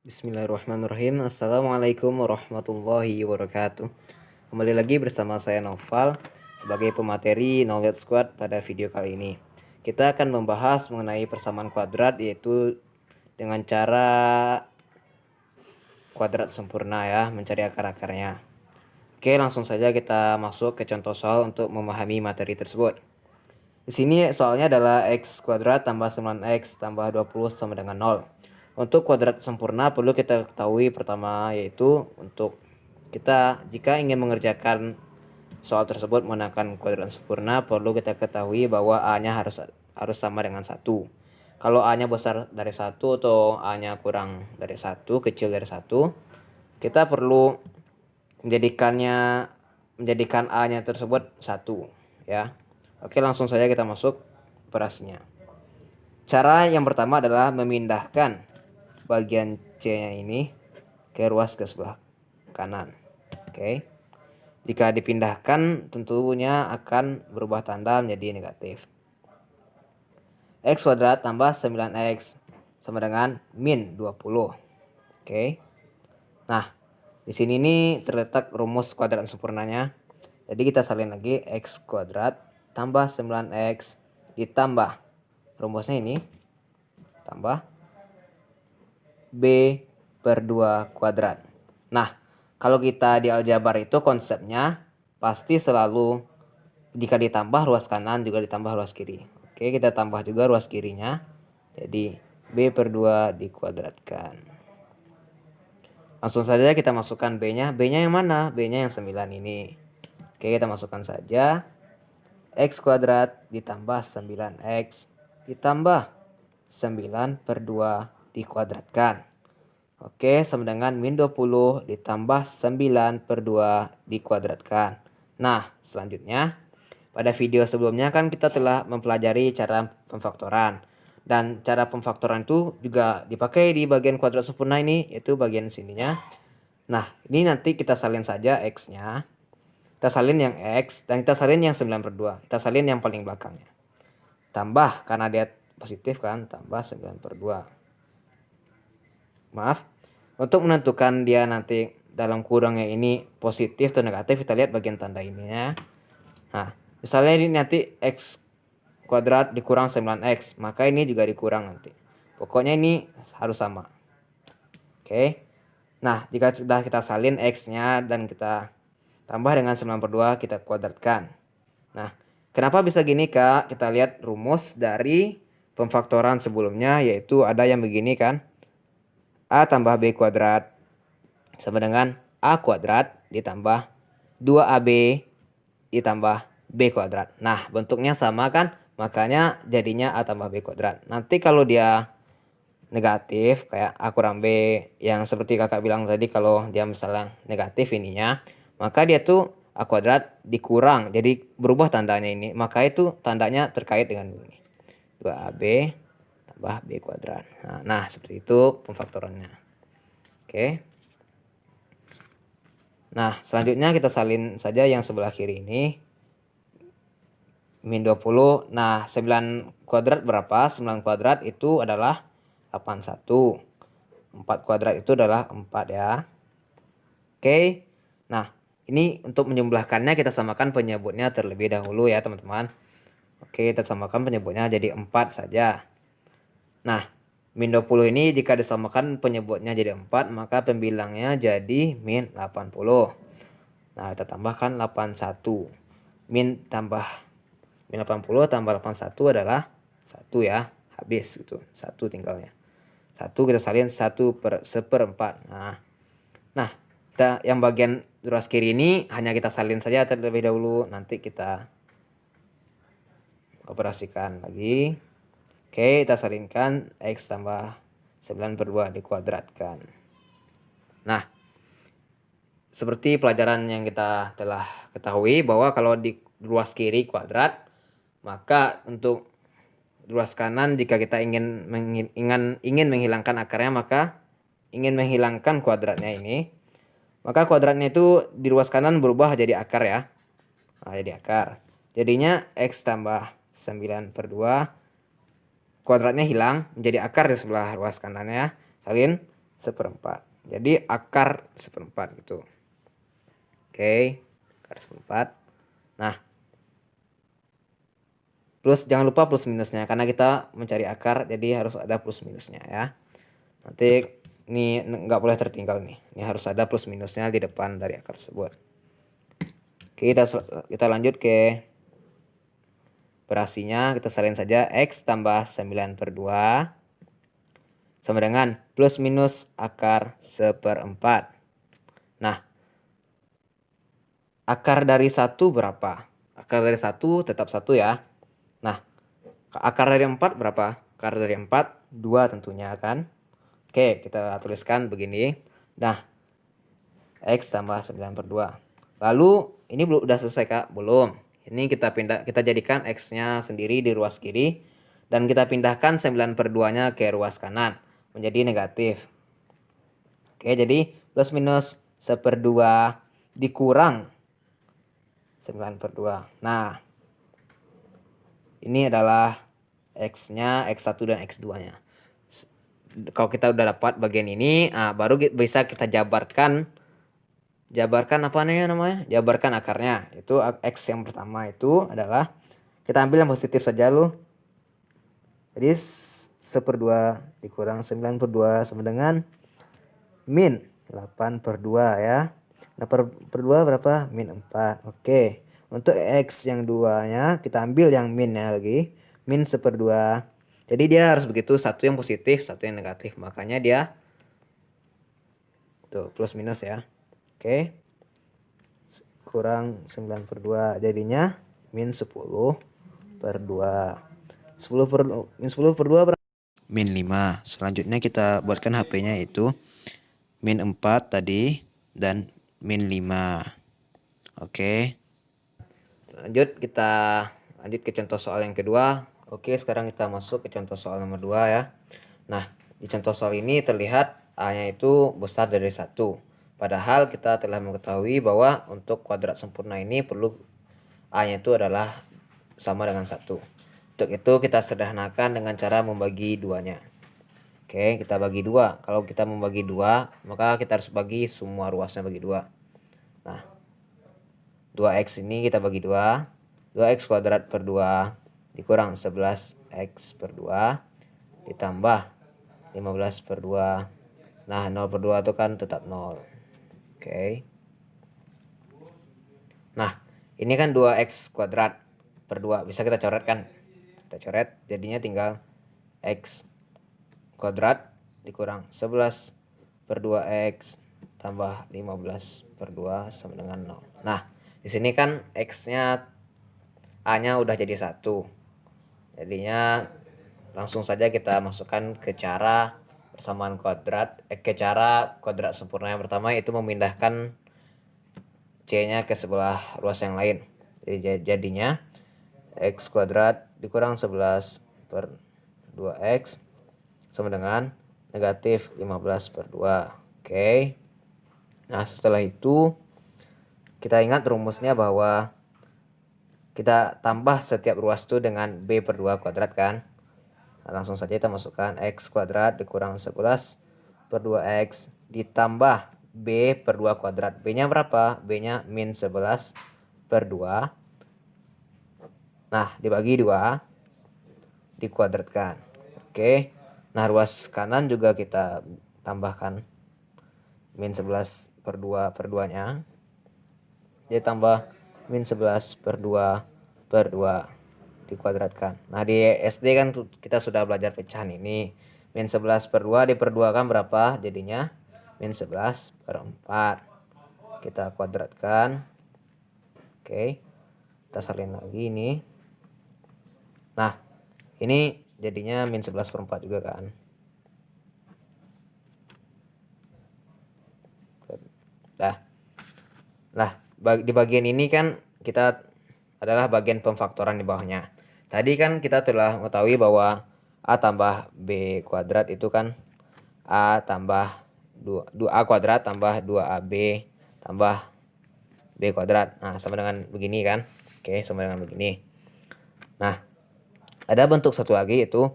Bismillahirrahmanirrahim. Assalamualaikum warahmatullahi wabarakatuh. Kembali lagi bersama saya Noval sebagai pemateri Knowledge Squad. Pada video kali ini kita akan membahas mengenai persamaan kuadrat, yaitu dengan cara kuadrat sempurna ya, mencari akar-akarnya. Oke, langsung saja kita masuk ke contoh soal untuk memahami materi tersebut. Di sini soalnya adalah x kuadrat tambah 9x tambah 20 sama dengan 0. Untuk kuadrat sempurna perlu kita ketahui pertama, yaitu untuk kita jika ingin mengerjakan soal tersebut menggunakan kuadrat sempurna, perlu kita ketahui bahwa A-nya harus sama dengan 1. Kalau A-nya besar dari 1 atau A-nya kurang dari 1, kecil dari 1, kita perlu menjadikan A-nya tersebut 1 ya. Oke, langsung saja kita masuk operasinya. Cara yang pertama adalah memindahkan bagian C-nya ini ke ruas ke sebelah kanan. Oke. Jika dipindahkan tentunya akan berubah tanda menjadi negatif. X kuadrat tambah 9x sama dengan min 20. Oke. Nah, di sini nih terletak rumus kuadrat sempurnanya. Jadi kita salin lagi x kuadrat tambah 9x ditambah rumusnya ini tambah b per 2 kuadrat. Nah, kalau kita di aljabar itu konsepnya pasti selalu jika ditambah ruas kanan juga ditambah ruas kiri. Oke, kita tambah juga ruas kirinya. Jadi b per 2 dikuadratkan. Langsung saja kita masukkan b-nya. B-nya yang mana? B-nya yang 9 ini. Oke, kita masukkan saja x kuadrat ditambah 9x ditambah 9 per 2 dikuadratkan. Oke, sama dengan min 20 ditambah 9 per 2 dikuadratkan. Nah, selanjutnya pada video sebelumnya kan kita telah mempelajari cara pemfaktoran. Dan cara pemfaktoran itu juga dipakai di bagian kuadrat sempurna ini, yaitu bagian sininya. Nah, ini nanti kita salin saja x-nya. Kita salin yang x dan kita salin yang 9 per 2. Kita salin yang paling belakangnya. Tambah, karena dia positif kan, tambah 9 per 2. Maaf. Untuk menentukan dia nanti dalam kurangnya ini positif atau negatif, kita lihat bagian tanda ini ya. Nah, misalnya ini nanti x kuadrat dikurang 9x, maka ini juga dikurang nanti. Pokoknya ini harus sama. Oke. Nah, jika sudah kita salin x-nya dan kita tambah dengan 9 per 2, kita kuadratkan. Nah, kenapa bisa gini Kak? Kita lihat rumus dari pemfaktoran sebelumnya, yaitu ada yang begini kan. A tambah B kuadrat sama dengan A kuadrat ditambah 2AB ditambah B kuadrat. Nah, bentuknya sama kan? Makanya jadinya A tambah B kuadrat. Nanti kalau dia negatif kayak A kurang B, yang seperti kakak bilang tadi, kalau dia misalnya negatif ininya, maka dia tuh A kuadrat dikurang, jadi berubah tandanya ini, maka itu tandanya terkait dengan ini 2AB tambah B kuadrat. Nah seperti itu pemfaktorannya. Oke. Nah selanjutnya kita salin saja yang sebelah kiri ini min 20. Nah 9 kuadrat berapa? 9 kuadrat itu adalah 81. 4 kuadrat itu adalah 4 ya. Oke. Nah, ini untuk menjumlahkannya kita samakan penyebutnya terlebih dahulu ya, teman-teman. Oke, kita samakan penyebutnya jadi 4 saja. Nah, min 20 ini jika disamakan penyebutnya jadi 4, maka pembilangnya jadi min 80. Nah, kita tambahkan 81. Min 80 tambah 81 adalah 1 ya. Habis gitu. 1 tinggalnya. 1 kita salin 1/4. Nah, kita yang bagian ruas kiri ini hanya kita salin saja terlebih dahulu. Nanti kita operasikan lagi. Oke, kita salinkan x tambah 9 per 2 dikuadratkan. Nah, seperti pelajaran yang kita telah ketahui bahwa kalau di ruas kiri kuadrat, maka untuk ruas kanan jika kita ingin menghilangkan akarnya, maka ingin menghilangkan kuadratnya ini, maka kuadratnya itu di ruas kanan berubah jadi akar ya. Nah, jadi akar. Jadinya x tambah 9 per 2 kuadratnya hilang menjadi akar di sebelah ruas kanannya. Salin seperempat. Jadi akar seperempat gitu. Oke, akar seperempat. Nah, jangan lupa plus minusnya karena kita mencari akar, jadi harus ada plus minusnya ya. Nanti ini nggak boleh tertinggal nih. Ini harus ada plus minusnya di depan dari akar tersebut. Oke, kita lanjut ke operasinya. Kita salin saja X tambah 9/2 sama dengan plus minus akar seperempat. Nah, akar dari 1 berapa? Akar dari 1 tetap 1 ya. Nah, akar dari 4 berapa? Akar dari 4, 2 tentunya kan. Oke, kita tuliskan begini. Nah, X tambah 9/2. Lalu, ini belum udah selesai Kak? Belum. Ini kita jadikan X-nya sendiri di ruas kiri. Dan kita pindahkan 9/2-nya ke ruas kanan. Menjadi negatif. Oke, jadi plus minus 1/2 dikurang 9/2. Nah, ini adalah X-nya, X1 dan X2-nya. Kalau kita udah dapat bagian ini, baru bisa kita jabarkan apa namanya? Jabarkan akarnya. Itu X yang pertama itu adalah, kita ambil yang positif saja loh. Jadi 1/2 dikurang 9/2 sama dengan min 8/2 ya. 8/2 berapa? Min 4. Oke. Untuk X yang 2-nya kita ambil yang minnya lagi. Min 1/2. Jadi dia harus begitu, satu yang positif, satu yang negatif. Makanya dia tuh plus minus ya. Oke. Kurang 9/2. Jadinya min 10/2. Min 10/2 berapa? Min 5. Selanjutnya kita buatkan HP-nya itu min 4 tadi dan min 5. Oke. Kita lanjut ke contoh soal yang kedua. Oke, sekarang kita masuk ke contoh soal nomor 2 ya. Nah, di contoh soal ini terlihat A-nya itu besar dari 1. Padahal kita telah mengetahui bahwa untuk kuadrat sempurna ini perlu A-nya itu adalah sama dengan 1. Untuk itu kita sederhanakan dengan cara membagi duanya. Oke, kita bagi 2. Kalau kita membagi 2, maka kita harus bagi semua ruasnya bagi 2. Nah, 2x ini kita bagi 2. 2x kuadrat per 2 dikurang 11x per 2 ditambah 15/2. Nah, 0/2 itu kan tetap 0. Oke. Nah, ini kan 2x kuadrat per 2. Bisa kita coret kan? Kita coret, jadinya tinggal x kuadrat dikurang 11/2x tambah 15/2 sama dengan 0. Nah, di sini kan x-nya A-nya udah jadi 1. Jadinya langsung saja kita masukkan ke cara persamaan kuadrat, ke cara kuadrat sempurna yang pertama, itu memindahkan C-nya ke sebelah ruas yang lain. Jadi jadinya x kuadrat dikurang 11/2x sama dengan negatif 15/2. Oke. Nah, setelah itu kita ingat rumusnya bahwa kita tambah setiap ruas itu dengan b/2 kuadrat kan. Nah, langsung saja kita masukkan x kuadrat dikurang 11/2x ditambah b/2 kuadrat. B-nya berapa? B-nya min 11/2. Nah, dibagi 2 dikuadratkan. Oke. Nah, ruas kanan juga kita tambahkan min 11/2/2-nya. Dia tambah min 11/2/2 dikuadratkan. Nah, di SD kan kita sudah belajar pecahan ini. Min 11/2 diperduakan berapa? Jadinya min 11/4. Kita kuadratkan. Oke. Kita salin lagi ini. Nah, ini jadinya min 11/4 juga kan. Nah, di bagian ini kan kita adalah bagian pemfaktoran di bawahnya. Tadi kan kita telah mengetahui bahwa A tambah B kuadrat itu kan A tambah 2A kuadrat tambah 2AB tambah B kuadrat. Nah, sama dengan begini kan. Oke, sama dengan begini. Nah, ada bentuk satu lagi, yaitu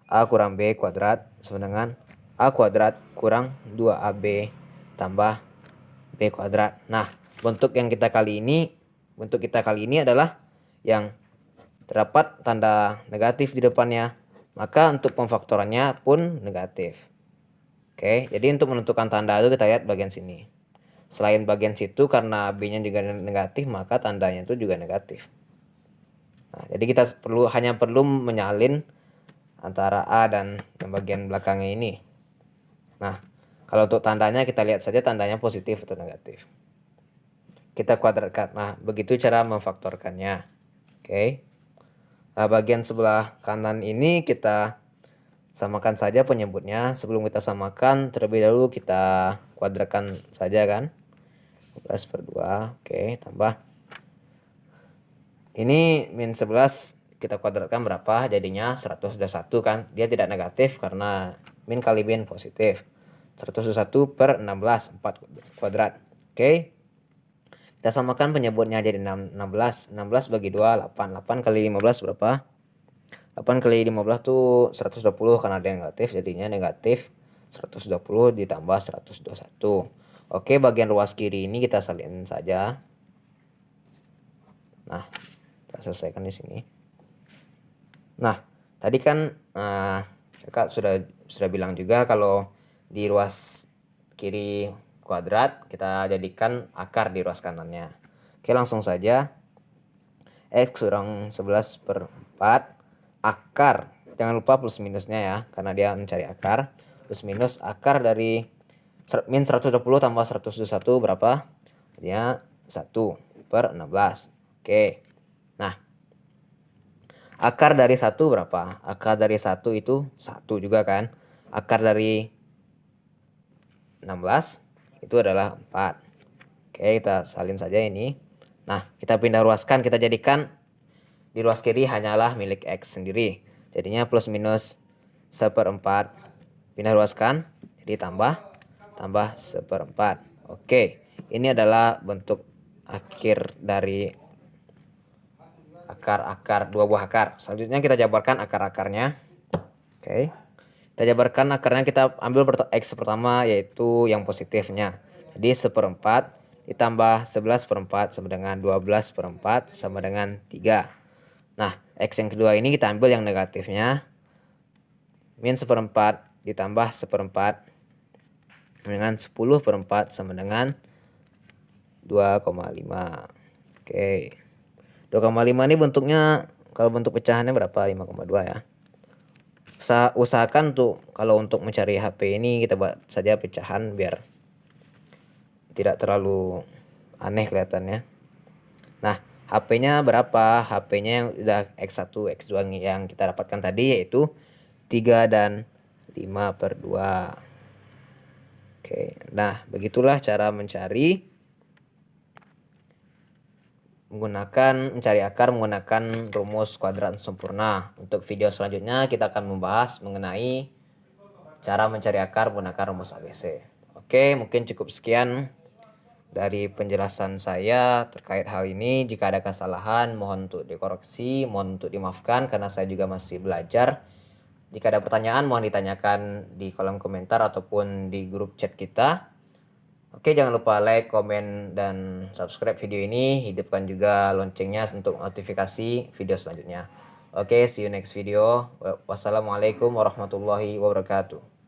A kurang B kuadrat sama dengan A kuadrat kurang 2AB tambah B kuadrat. Nah, bentuk kita kali ini adalah yang terdapat tanda negatif di depannya. Maka untuk pemfaktorannya pun negatif. Oke, jadi untuk menentukan tanda itu kita lihat bagian sini. Selain bagian situ karena B-nya juga negatif, maka tandanya itu juga negatif. Nah, jadi kita hanya perlu menyalin antara A dan yang bagian belakangnya ini. Nah, kalau untuk tandanya kita lihat saja tandanya positif atau negatif. Kita kuadratkan. Nah, begitu cara memfaktorkannya. Oke. Nah, bagian sebelah kanan ini kita samakan saja penyebutnya. Sebelum kita samakan, terlebih dahulu kita kuadratkan saja kan. 11/2. Oke, tambah. Ini min 11 kita kuadratkan berapa? Jadinya 121 kan. Dia tidak negatif karena min kali min positif. 121/16, 4 kuadrat. Oke. Kita samakan penyebutnya jadi 16. 16 bagi 2, 8. 8 kali 15 berapa? 8 kali 15 tuh 120 karena ada negatif. Jadinya negatif 120 ditambah 121. Oke, bagian ruas kiri ini kita salin saja. Nah, kita selesaikan di sini. Nah, tadi kan kakak sudah bilang juga kalau di ruas kiri kuadrat kita jadikan akar di ruas kanannya. Oke, langsung saja. X kurang 11/4 akar. Jangan lupa plus minusnya ya, karena dia mencari akar. Plus minus akar dari min 120 tambah 121 berapa? Jadinya 1/16. Oke. Nah, akar dari 1 berapa? Akar dari 1 itu 1 juga kan. Akar dari 16 itu adalah 4. Oke, kita salin saja ini. Nah, kita pindah ruaskan, kita jadikan di ruas kiri hanyalah milik X sendiri. Jadinya plus minus 1/4. Pindah ruaskan, jadi tambah 1/4. Oke, ini adalah bentuk akhir dari akar-akar, dua buah akar. Selanjutnya kita jabarkan akar-akarnya. Oke. Kita jabarkan akarnya, kita ambil X pertama yaitu yang positifnya. Jadi 1/4 ditambah 11/4 sama dengan 12/4 sama dengan 3. Nah, X yang kedua ini kita ambil yang negatifnya. Min 1/4 ditambah 1/4 dengan 10/4 sama dengan 2,5. Oke. 2,5 ini bentuknya, kalau bentuk pecahannya berapa? 5,2 ya. Usahakan tuh kalau untuk mencari HP ini kita buat saja pecahan biar tidak terlalu aneh kelihatannya. Nah, HP-nya berapa? HP-nya yang udah X1, X2 yang kita dapatkan tadi yaitu 3 dan 5/2. Oke, nah begitulah cara mencari akar menggunakan rumus kuadrat sempurna. Untuk video selanjutnya kita akan membahas mengenai cara mencari akar menggunakan rumus ABC. Oke, mungkin cukup sekian dari penjelasan saya terkait hal ini. Jika ada kesalahan mohon untuk dikoreksi, mohon untuk dimaafkan karena saya juga masih belajar. Jika ada pertanyaan mohon ditanyakan di kolom komentar ataupun di grup chat kita. Oke, jangan lupa like, komen, dan subscribe video ini. Hidupkan juga loncengnya untuk notifikasi video selanjutnya. Oke, see you next video. Wassalamualaikum warahmatullahi wabarakatuh.